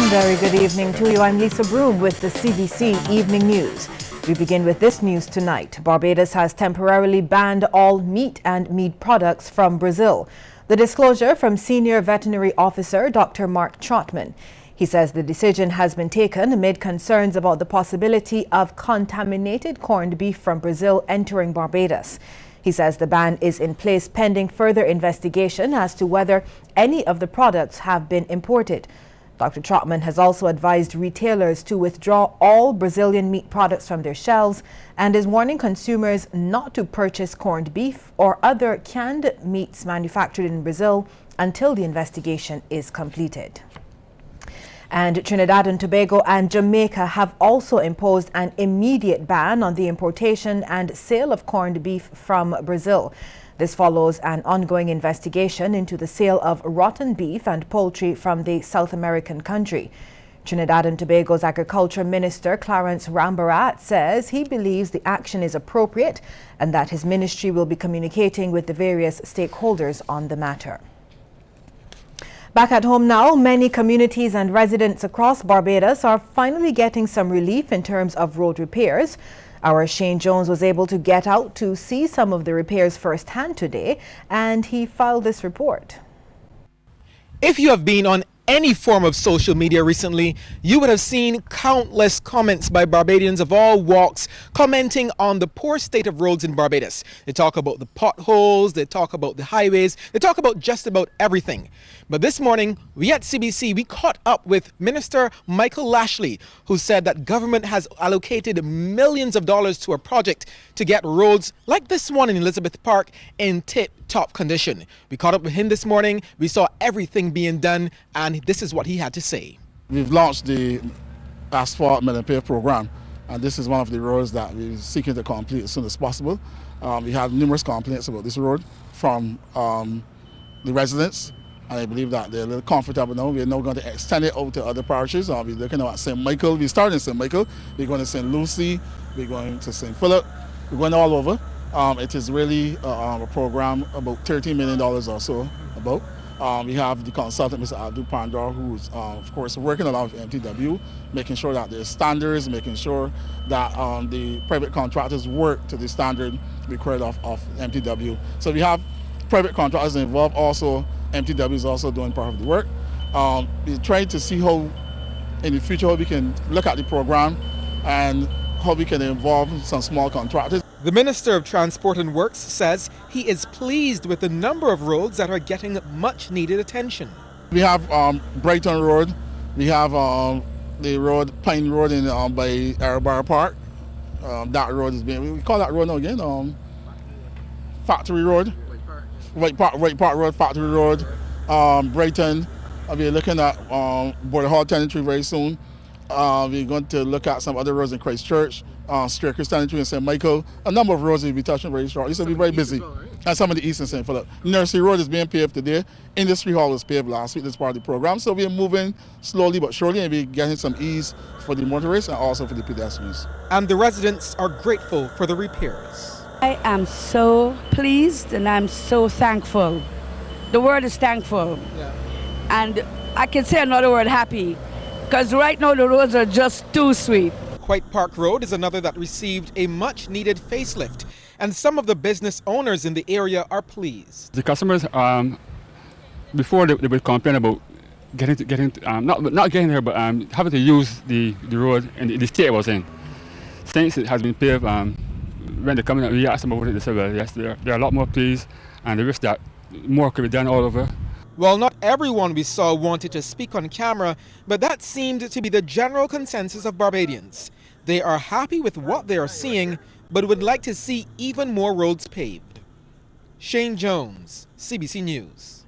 Very good evening to you. I'm Lisa Broom with the CBC Evening News. We begin with this news tonight. Barbados has temporarily banned all meat and meat products from Brazil. The disclosure from Senior Veterinary Officer Dr. Mark Trotman. He says the decision has been taken amid concerns about the possibility of contaminated corned beef from Brazil entering Barbados. He says the ban is in place pending further investigation as to whether any of the products have been imported. Dr. Trotman has also advised retailers to withdraw all Brazilian meat products from their shelves and is warning consumers not to purchase corned beef or other canned meats manufactured in Brazil until the investigation is completed. And Trinidad and Tobago and Jamaica have also imposed an immediate ban on the importation and sale of corned beef from Brazil. This follows an ongoing investigation into the sale of rotten beef and poultry from the South American country. Trinidad and Tobago's Agriculture Minister Clarence Rambarat says he believes the action is appropriate and that his ministry will be communicating with the various stakeholders on the matter. Back at home now, many communities and residents across Barbados are finally getting some relief in terms of road repairs. Our Shane Jones was able to get out to see some of the repairs firsthand today, and he filed this report. If you have been on any form of social media recently, you would have seen countless comments by Barbadians of all walks commenting on the poor state of roads in Barbados. They talk about the potholes, they talk about the highways, they talk about just about everything. But this morning, we at CBC, we caught up with Minister Michael Lashley, who said that government has allocated millions of dollars to a project to get roads like this one in Elizabeth Park in tip-top condition. We caught up with him this morning, we saw everything being done, and this is what he had to say. We've launched the asphalt mill and pave program, and this is one of the roads that we're seeking to complete as soon as possible. We have numerous complaints about this road from the residents, and I believe that they're a little comfortable now. We're now going to extend it out to other parishes. We're looking at St. Michael. We started in St. Michael. We're going to St. Lucy. We're going to St. Philip. We're going all over. It is really a program about $13 million or so about. We have the consultant, Mr. Abdul Pandor, who's, of course, working along with MTW, making sure that there's standards, making sure that the private contractors work to the standard required of MTW. So we have private contractors involved also. MTW is also doing part of the work. We're trying to see how, in the future, how we can look at the program and how we can involve some small contractors. The Minister of Transport and Works says he is pleased with the number of roads that are getting much needed attention. We have Brighton Road, we have the road, Pine Road in by Airbar Park. That road is being, we call that road now again, Factory Road. White Park Road, Factory Road, Brighton. We're looking at Border Hall Tenantry very soon. We're going to look at some other roads in Christchurch, Straycrest Tenantry in St. Michael. A number of roads we'll be touching very shortly. So we'll be very busy. And some of the east in St. Philip. Nursery Road is being paved today. Industry Hall was paved last week. That's part of the program. So we're moving slowly but surely, and we're getting some ease for the motorists and also for the pedestrians. And the residents are grateful for the repairs. I am so pleased and I'm so thankful. The word is thankful. Yeah. And I can say another word, happy, because right now the roads are just too sweet. White Park Road is another that received a much needed facelift, and some of the business owners in the area are pleased. The customers, before they would complain about not getting here, but having to use the road and the state it was in. Since it has been paved, when they come in, we asked them about it, they said, well, yes, they're a lot more pleased, and they wish that more could be done all over. Well, not everyone we saw wanted to speak on camera, but that seemed to be the general consensus of Barbadians. They are happy with what they are seeing, but would like to see even more roads paved. Shane Jones, CBC News.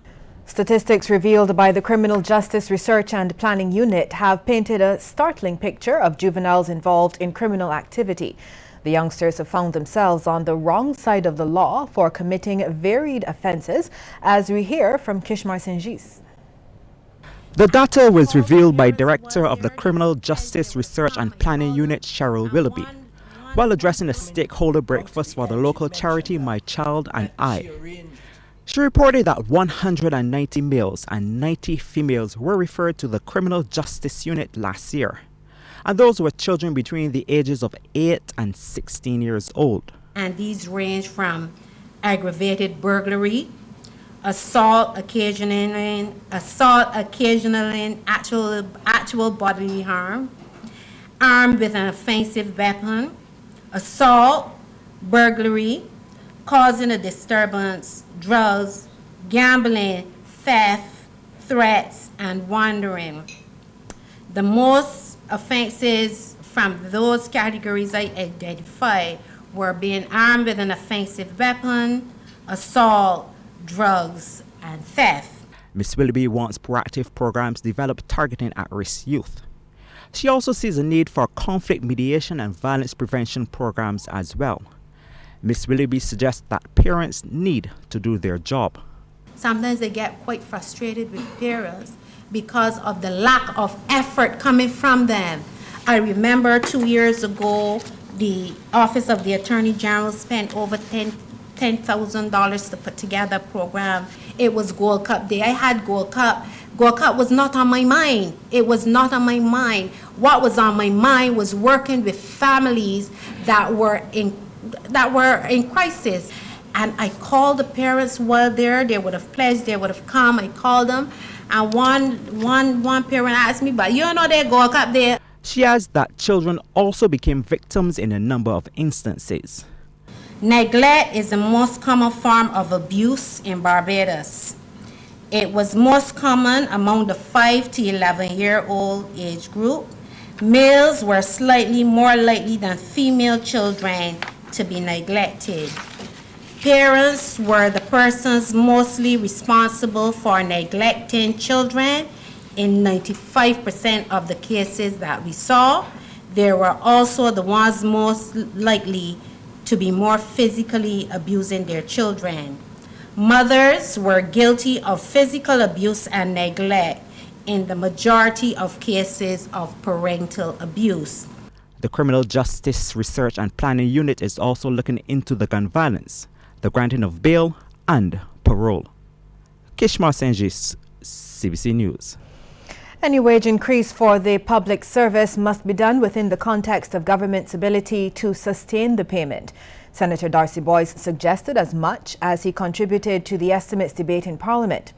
Statistics revealed by the Criminal Justice Research and Planning Unit have painted a startling picture of juveniles involved in criminal activity. The youngsters have found themselves on the wrong side of the law for committing varied offences, as we hear from Kishmar Senjis. The data was revealed by Director of the Criminal Justice Research and Planning Unit, Cheryl Willoughby, while addressing a stakeholder breakfast for the local charity My Child and I. She reported that 190 males and 90 females were referred to the Criminal Justice Unit last year, and those were children between the ages of 8 and 16 years old. And these range from aggravated burglary, assault occasioning actual bodily harm, armed with an offensive weapon, assault, burglary, causing a disturbance, drugs, gambling, theft, threats, and wandering. The most offenses from those categories I identified were being armed with an offensive weapon, assault, drugs, and theft. Ms. Willoughby wants proactive programs developed targeting at-risk youth. She also sees a need for conflict mediation and violence prevention programs as well. Ms. Willoughby suggests that parents need to do their job. Sometimes they get quite frustrated with parents because of the lack of effort coming from them. I remember 2 years ago, the Office of the Attorney General spent over $10,000 to put together a program. It was Gold Cup Day. I had Gold Cup. Gold Cup was not on my mind. It was not on my mind. What was on my mind was working with families that were in crisis. And I called the parents while there. They would have pledged, they would have come. I called them. And one parent asked me, but you know they Gold Cup Day. She adds that children also became victims in a number of instances. Neglect is the most common form of abuse in Barbados. It was most common among the 5 to 11-year-old age group. Males were slightly more likely than female children to be neglected. Parents were the persons mostly responsible for neglecting children. In 95% of the cases that we saw, they were also the ones most likely to be more physically abusing their children. Mothers were guilty of physical abuse and neglect in the majority of cases of parental abuse. The Criminal Justice Research and Planning Unit is also looking into the gun violence, the granting of bail, and parole. Kishmar Senjis, CBC News. Any wage increase for the public service must be done within the context of government's ability to sustain the payment. Senator Darcy Boyce suggested as much as he contributed to the estimates debate in Parliament.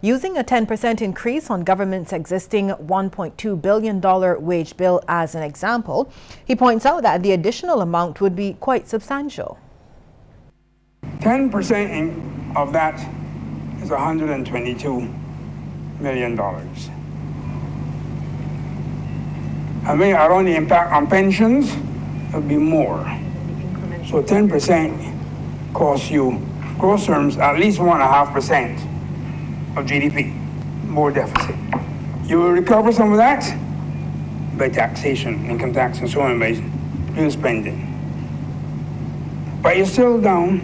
Using a 10% increase on government's existing $1.2 billion wage bill as an example, he points out that the additional amount would be quite substantial. 10% of that is $122 million. I mean, around the impact on pensions, it would be more. So 10% costs you, gross terms, at least 1.5% of GDP, more deficit. You will recover some of that by taxation, income tax, and so on, by real spending. But you're still down,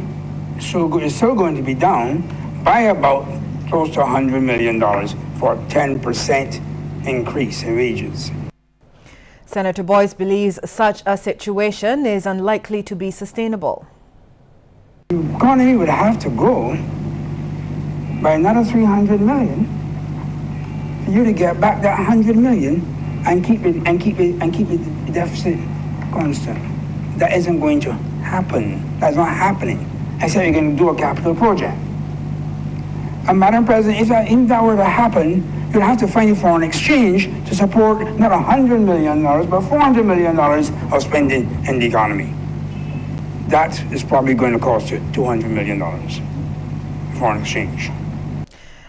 you're still going to be down by about close to $100 million for a 10% increase in wages. Senator Boyce believes such a situation is unlikely to be sustainable. The economy would have to grow by another 300 million for you to get back that 100 million and keep the deficit constant. That isn't going to happen. That's not happening. I said you're going to do a capital project. And Madam President, if that were to happen, you'd have to find a foreign exchange to support not $100 million, but $400 million of spending in the economy. That is probably going to cost you $200 million, foreign exchange.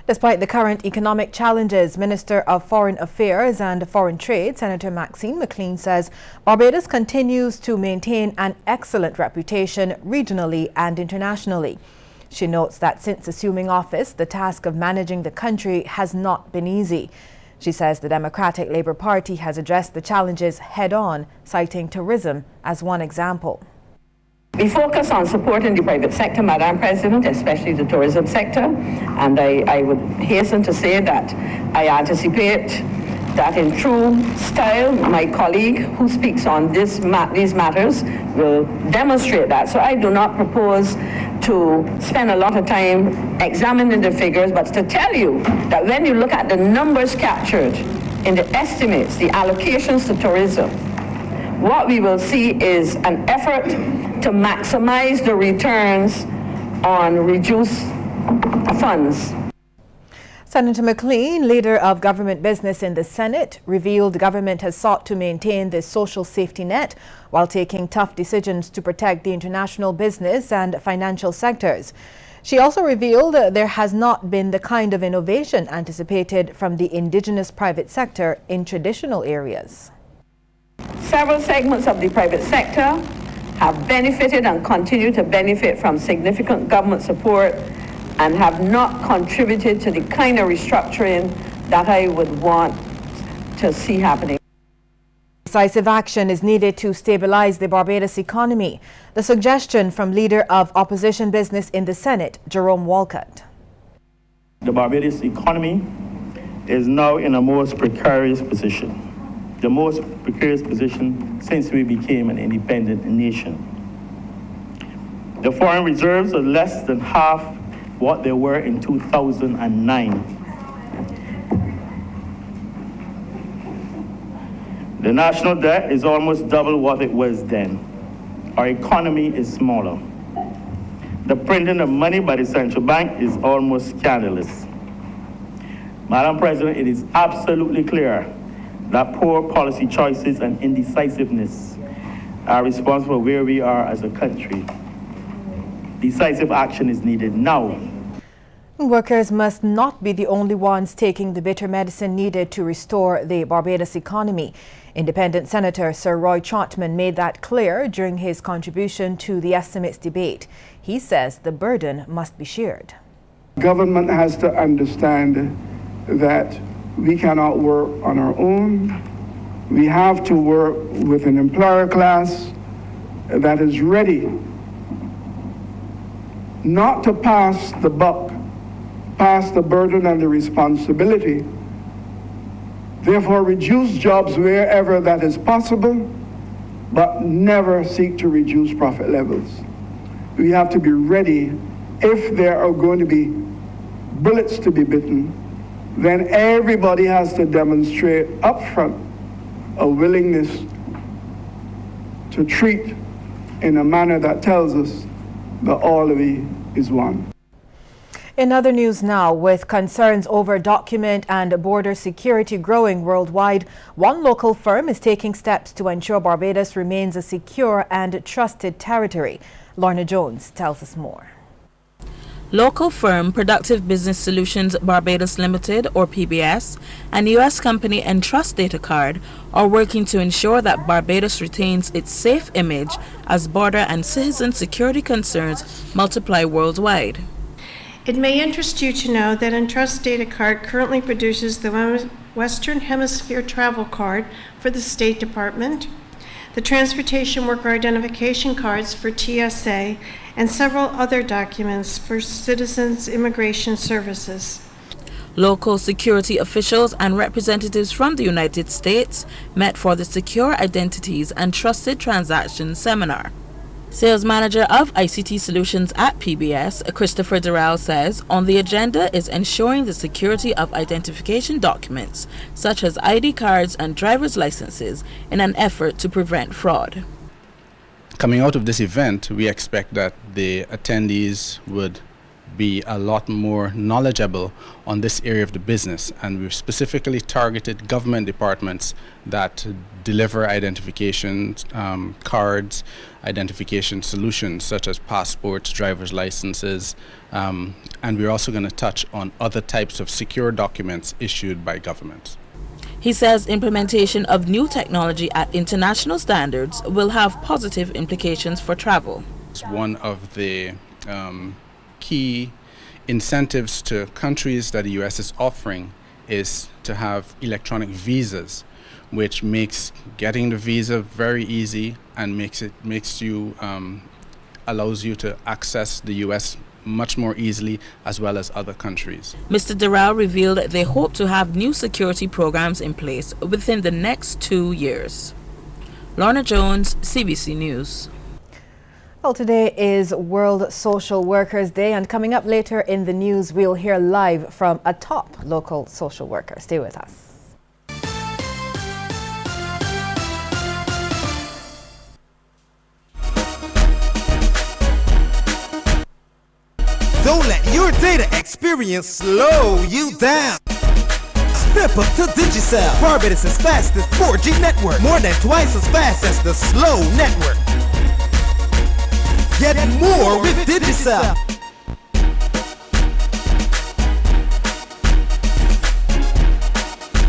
Despite the current economic challenges, Minister of Foreign Affairs and Foreign Trade, Senator Maxine McLean, says Barbados continues to maintain an excellent reputation regionally and internationally. She notes that since assuming office, the task of managing the country has not been easy. She says the Democratic Labour Party has addressed the challenges head-on, citing tourism as one example. We focus on supporting the private sector, Madam President, especially the tourism sector, and I would hasten to say that I anticipate that in true style, my colleague who speaks on these matters will demonstrate that. So I do not propose to spend a lot of time examining the figures, but to tell you that when you look at the numbers captured in the estimates, the allocations to tourism, what we will see is an effort to maximize the returns on reduced funds. Senator McLean, leader of government business in the Senate, revealed the government has sought to maintain the social safety net while taking tough decisions to protect the international business and financial sectors. She also revealed there has not been the kind of innovation anticipated from the indigenous private sector in traditional areas. Several segments of the private sector have benefited and continue to benefit from significant government support and have not contributed to the kind of restructuring that I would want to see happening. Decisive action is needed to stabilize the Barbados economy. The suggestion from leader of opposition business in the Senate, Jerome Walcott. The Barbados economy is now in a most precarious position. The most precarious position since we became an independent nation. The foreign reserves are less than half what they were in 2009. The national debt is almost double what it was then. Our economy is smaller. The printing of money by the central bank is almost scandalous. Madam President, it is absolutely clear that poor policy choices and indecisiveness are responsible for where we are as a country. Decisive action is needed now. Workers must not be the only ones taking the bitter medicine needed to restore the Barbados economy. Independent Senator Sir Roy Trotman made that clear during his contribution to the estimates debate. He says the burden must be shared. Government has to understand that we cannot work on our own. We have to work with an employer class that is ready not to pass the buck, pass the burden and the responsibility. Therefore, reduce jobs wherever that is possible, but never seek to reduce profit levels. We have to be ready. If there are going to be bullets to be bitten, then everybody has to demonstrate upfront a willingness to treat in a manner that tells us that all of it is one. In other news now, with concerns over document and border security growing worldwide, one local firm is taking steps to ensure Barbados remains a secure and trusted territory. Lorna Jones tells us more. Local firm Productive Business Solutions Barbados Limited, or PBS, and U.S. company Entrust Data Card are working to ensure that Barbados retains its safe image as border and citizen security concerns multiply worldwide. It may interest you to know that Entrust Data Card currently produces the Western Hemisphere Travel Card for the State Department, the Transportation Worker Identification Cards for TSA, and several other documents for Citizens Immigration Services. Local security officials and representatives from the United States met for the Secure Identities and Trusted Transactions Seminar. Sales manager of ICT Solutions at PBS, Christopher Durrell, says on the agenda is ensuring the security of identification documents, such as ID cards and driver's licenses, in an effort to prevent fraud. Coming out of this event, we expect that the attendees would be a lot more knowledgeable on this area of the business, and we've specifically targeted government departments that deliver identification cards, identification solutions such as passports, driver's licenses, and we're also going to touch on other types of secure documents issued by governments. He says implementation of new technology at international standards will have positive implications for travel. It's one of the key incentives to countries that the U.S. is offering is to have electronic visas, which makes getting the visa very easy and allows you to access the U.S. much more easily, as well as other countries. Mr. Durrell revealed they hope to have new security programs in place within the next 2 years. Lorna Jones, CBC News. Well, today is World Social Workers Day, and coming up later in the news, we'll hear live from a top local social worker. Stay with us. Don't let your data experience slow you down. Step up to Digicel, Barbados' fastest 4G network, more than twice as fast as the slow network. Get more with Digicel.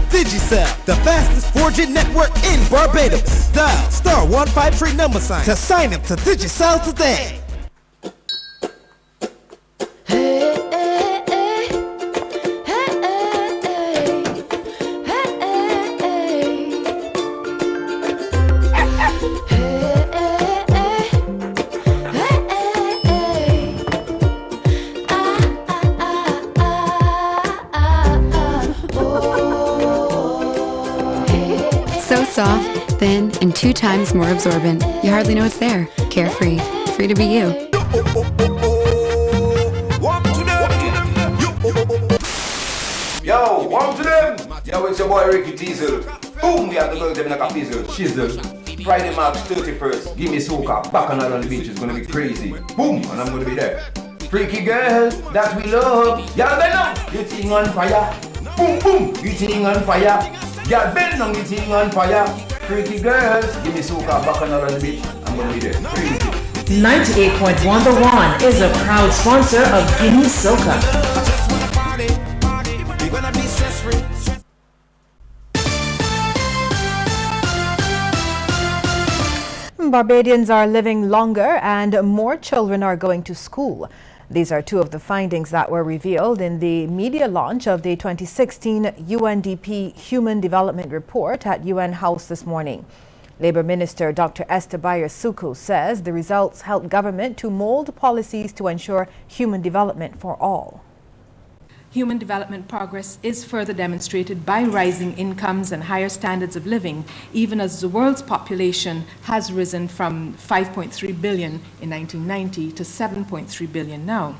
Digicel, the fastest 4G network in Barbados. Dial *153# to sign up to Digicel today. Soft, thin, and 2 times more absorbent. You hardly know it's there. Carefree. Free to be you. Yo, warm to them! Yo, it's your boy Ricky Diesel. Boom, we have the girl them like a fizzle. Shizzle. Friday, March 31st. Give me soca. Bacchanal on the beach. It's gonna be crazy. Boom, and I'm gonna be there. Freaky girl that we love. Y'all bend up. You thing on fire. Boom, boom. You thing on fire. Y'all bend on your thing on fire. Freaky girls, give me soca, bacchanal on the beach. I'm gonna be there. 98.1 The One is a proud sponsor of Gimme Soca. Barbadians are living longer and more children are going to school. These are two of the findings that were revealed in the media launch of the 2016 UNDP Human Development Report at UN House this morning. Labour Minister Dr. Esther Bayer-Suku says the results help government to mould policies to ensure human development for all. Human development progress is further demonstrated by rising incomes and higher standards of living, even as the world's population has risen from 5.3 billion in 1990 to 7.3 billion now.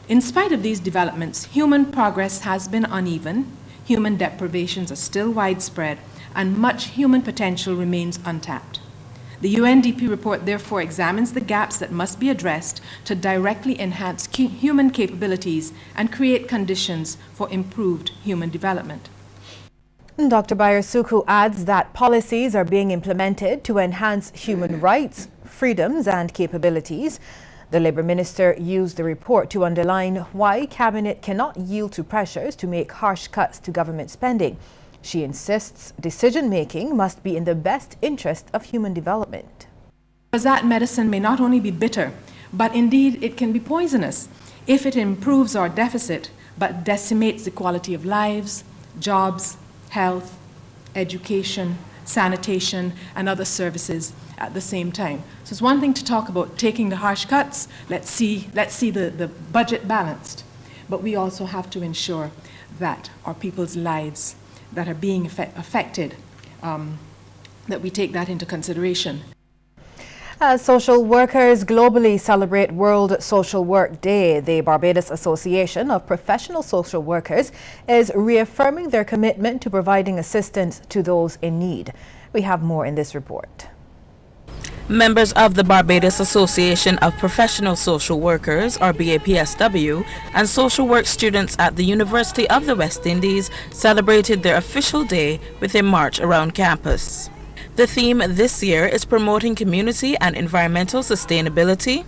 In spite of these developments, human progress has been uneven, human deprivations are still widespread, and much human potential remains untapped. The UNDP report therefore examines the gaps that must be addressed to directly enhance human capabilities and create conditions for improved human development. Dr. Bayer-Suku adds that policies are being implemented to enhance human rights, freedoms and capabilities. The Labour Minister used the report to underline why Cabinet cannot yield to pressures to make harsh cuts to government spending. She insists decision-making must be in the best interest of human development. Because that medicine may not only be bitter, but indeed it can be poisonous if it improves our deficit but decimates the quality of lives, jobs, health, education, sanitation, and other services at the same time. So it's one thing to talk about taking the harsh cuts, let's see the budget balanced, but we also have to ensure that our people's lives that are being affected, that we take that into consideration. As social workers globally celebrate World Social Work Day, the Barbados Association of Professional Social Workers is reaffirming their commitment to providing assistance to those in need. We have more in this report. Members of the Barbados Association of Professional Social Workers, or BAPSW, and social work students at the University of the West Indies celebrated their official day with a march around campus. The theme this year is promoting community and environmental sustainability,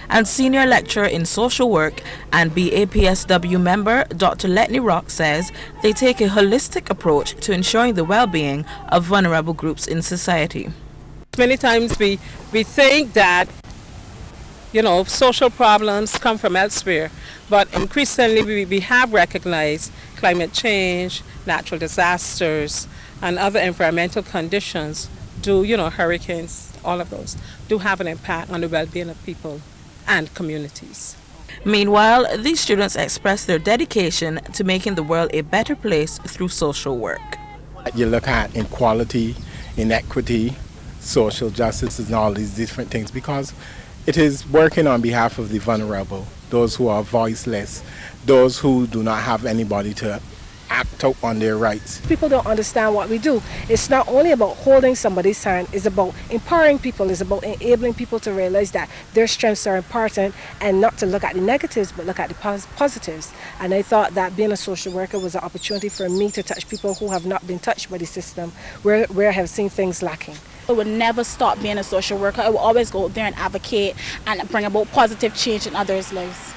and senior lecturer in social work and BAPSW member Dr. Letney Rock says they take a holistic approach to ensuring the well-being of vulnerable groups in society. Many times we think that, social problems come from elsewhere, but increasingly we have recognized climate change, natural disasters, and other environmental conditions hurricanes, all of those, do have an impact on the well-being of people and communities. Meanwhile, these students express their dedication to making the world a better place through social work. You look at inequality, inequity, social justice and all these different things, because It is working on behalf of the vulnerable, those who are voiceless, those who do not have anybody to act out on their rights. People don't understand what we do. It's not only about holding somebody's hand, it's about empowering people, it's about enabling people to realize that their strengths are important and not to look at the negatives but look at the positives. And I thought that being a social worker was an opportunity for me to touch people who have not been touched by the system, where I have seen things lacking. I would never stop being a social worker. I would always go out there and advocate and bring about positive change in others' lives.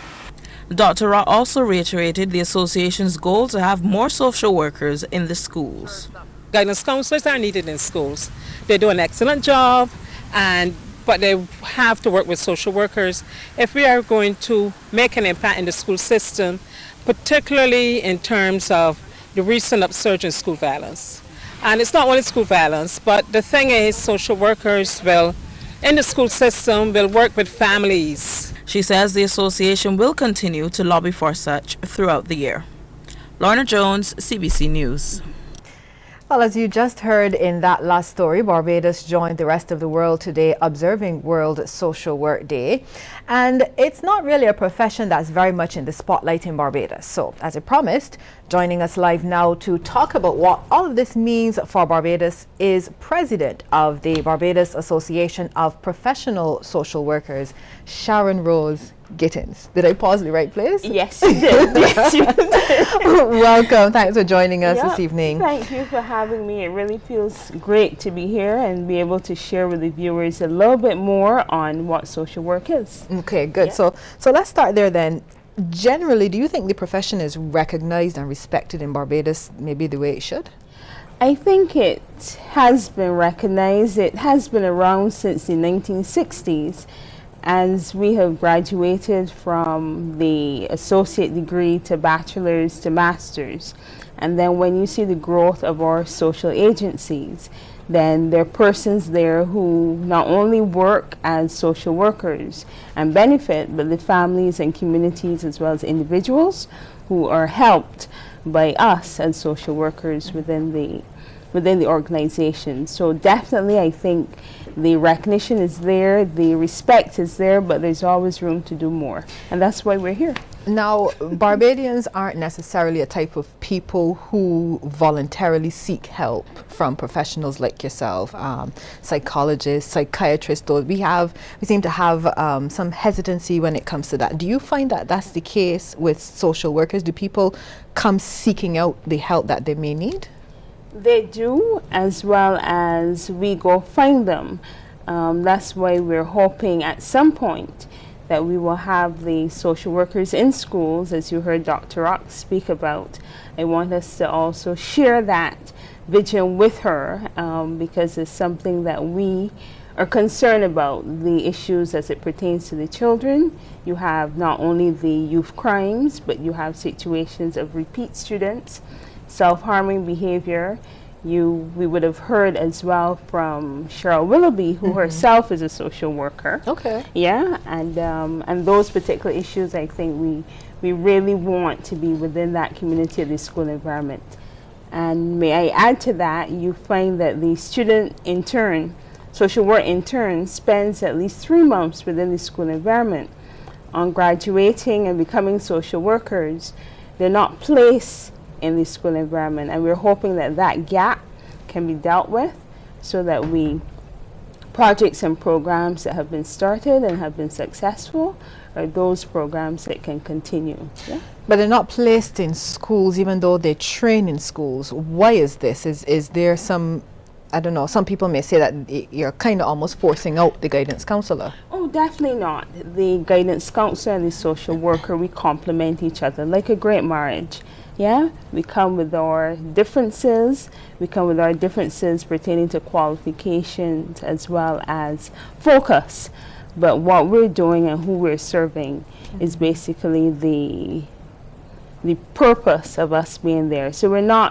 Dr. Ra also reiterated the association's goal to have more social workers in the schools. Guidance counselors are needed in schools. They do an excellent job, but they have to work with social workers if we are going to make an impact in the school system, particularly in terms of the recent upsurge in school violence. And it's not only school violence, but the thing is social workers in the school system will work with families. She says the association will continue to lobby for such throughout the year. Lorna Jones, CBC News. Well, as you just heard in that last story, Barbados joined the rest of the world today observing World Social Work Day. And it's not really a profession that's very much in the spotlight in Barbados. So, as I promised, joining us live now to talk about what all of this means for Barbados is President of the Barbados Association of Professional Social Workers, Sharon Rose Gittins. Did I pause the right place? Yes, you did. Yes, you did. Welcome. Thanks for joining us this evening. Thank you for having me. It really feels great to be here and be able to share with the viewers a little bit more on what social work is. Okay, good. Yeah. So let's start there then. Generally, do you think the profession is recognized and respected in Barbados maybe the way it should? I think it has been recognized. It has been around since the 1960s. As we have graduated from the associate degree to bachelor's to master's, and then when you see the growth of our social agencies, then there are persons there who not only work as social workers and benefit, but the families and communities as well as individuals who are helped by us as social workers within the organization. So definitely I think the recognition is there, the respect is there, but there's always room to do more. And that's why we're here. Now, Barbadians aren't necessarily a type of people who voluntarily seek help from professionals like yourself, psychologists, psychiatrists. Though we seem to have some hesitancy when it comes to that. Do you find that that's the case with social workers? Do people come seeking out the help that they may need? They do, as well as we go find them. That's why we're hoping at some point that we will have the social workers in schools, as you heard Dr. Rock speak about. I want us to also share that vision with her because it's something that we are concerned about, the issues as it pertains to the children. You have not only the youth crimes, but you have situations of repeat students, self-harming behavior. We would have heard as well from Cheryl Willoughby, who herself is a social worker. Okay. Yeah, and those particular issues, I think we really want to be within that community of the school environment. And may I add to that, you find that the student intern, social work intern, spends at least 3 months within the school environment. On graduating and becoming social workers, they're not placed in the school environment, and we're hoping that that gap can be dealt with so that projects and programs that have been started and have been successful are those programs that can continue. Yeah? But they're not placed in schools even though they train in schools. Why is this? Is there some, I don't know, some people may say that you're kind of almost forcing out the guidance counselor. Oh, definitely not. The guidance counselor and the social worker, we complement each other like a great marriage. Yeah, we come with our differences. We come with our differences pertaining to qualifications as well as focus. But what we're doing and who we're serving is basically the purpose of us being there. So we're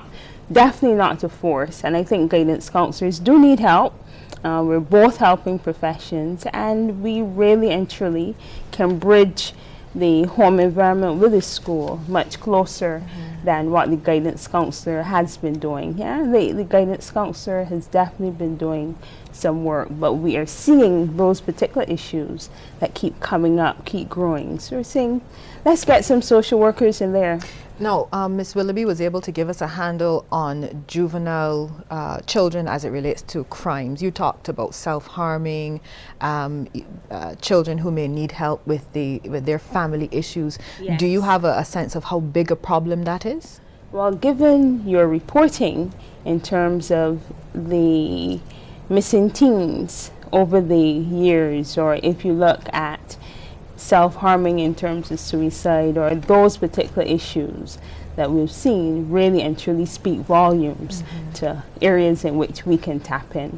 definitely not to force. And I think guidance counselors do need help. We're both helping professions, and we really and truly can bridge the home environment with the school much closer than what the guidance counselor has been doing. Yeah, the guidance counselor has definitely been doing some work, but we are seeing those particular issues that keep coming up, keep growing. So we're saying, let's get some social workers in there. Now, Ms. Willoughby was able to give us a handle on juvenile children as it relates to crimes. You talked about self-harming, children who may need help with their family issues. Yes. Do you have a sense of how big a problem that is? Well, given your reporting in terms of the missing teens over the years, or if you look at self-harming in terms of suicide, or those particular issues that we've seen really and truly speak volumes to areas in which we can tap in.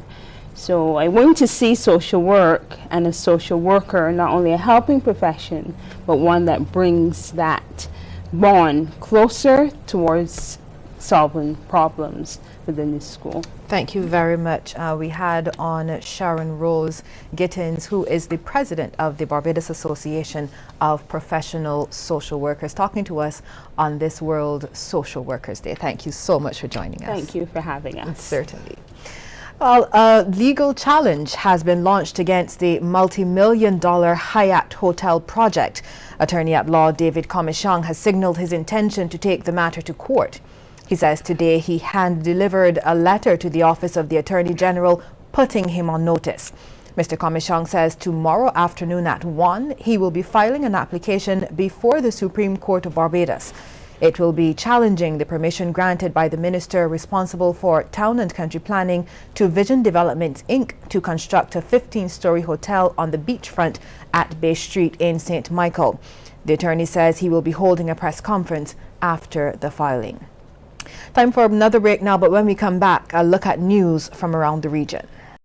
So I want to see social work and a social worker not only a helping profession, but one that brings that bond closer towards solving problems within the school. Thank you very much. We had on Sharon Rose Gittins, who is the president of the Barbados Association of Professional Social Workers, talking to us on this World Social Workers Day. Thank you so much for joining us. Thank you for having us. Certainly. Well, a legal challenge has been launched against the multi-million-dollar Hyatt Hotel project. Attorney at law David Comishong has signaled his intention to take the matter to court. He says today he hand-delivered a letter to the Office of the Attorney General putting him on notice. Mr. Comishong says tomorrow afternoon at 1, he will be filing an application before the Supreme Court of Barbados. It will be challenging the permission granted by the minister responsible for town and country planning to Vision Developments, Inc. to construct a 15-story hotel on the beachfront at Bay Street in St. Michael. The attorney says he will be holding a press conference after the filing. Time for another break now, but when we come back, a look at news from around the region.